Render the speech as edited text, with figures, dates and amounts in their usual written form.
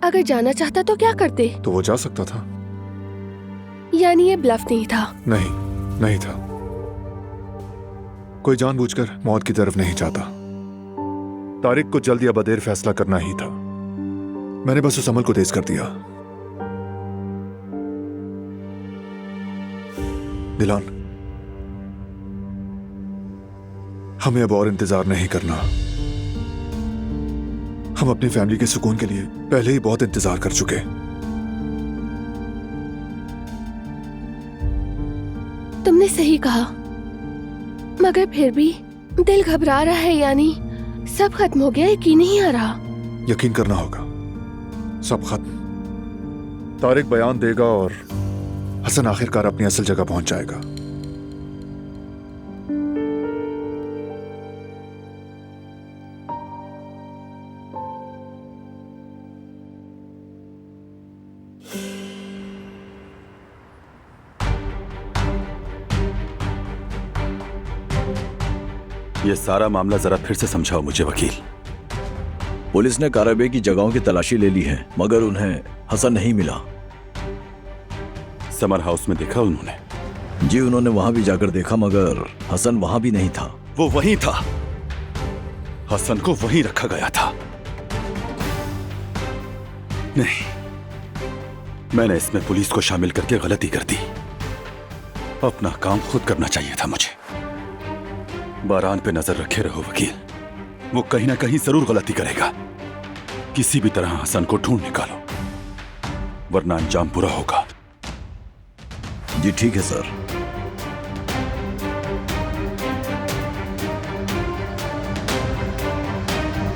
अगर जाना चाहता तो क्या करते? तो वो जा सकता था। यानी ये ब्लफ नहीं था? नहीं, नहीं था। कोई जानबूझकर मौत की तरफ नहीं जाता। तारिक को जल्द या बदेर फैसला करना ही था। मैंने बस उस अमल को तेज कर दिया। दिलान, हमें अब और इंतजार नहीं करना। हम अपनी फैमिली के सुकून के लिए पहले ही बहुत इंतजार कर चुके। तुमने सही कहा, मगर फिर भी दिल घबरा रहा है। यानी सब खत्म हो गया, यकीन नहीं आ रहा। यकीन करना होगा, सब खत्म। तारिक बयान देगा और हसन आखिरकार अपनी असल जगह पहुंच जाएगा। ये सारा मामला जरा फिर से समझाओ मुझे वकील। पुलिस ने काराबे की जगहों की तलाशी ले ली है, मगर उन्हें हसन नहीं मिला। समर हाउस में देखा उन्होंने? जी, उन्होंने वहां भी जाकर देखा, मगर हसन वहां भी नहीं था। वो वहीं था, हसन को वहीं रखा गया था। नहीं, मैंने इसमें पुलिस को शामिल करके गलती कर दी। अपना काम खुद करना चाहिए था मुझे। बारान पे नजर रखे रहो वकील, वो कहीं ना कहीं जरूर गलती करेगा। किसी भी तरह हसन को ढूंढ निकालो, वरना अंजाम बुरा होगा। जी ठीक है सर।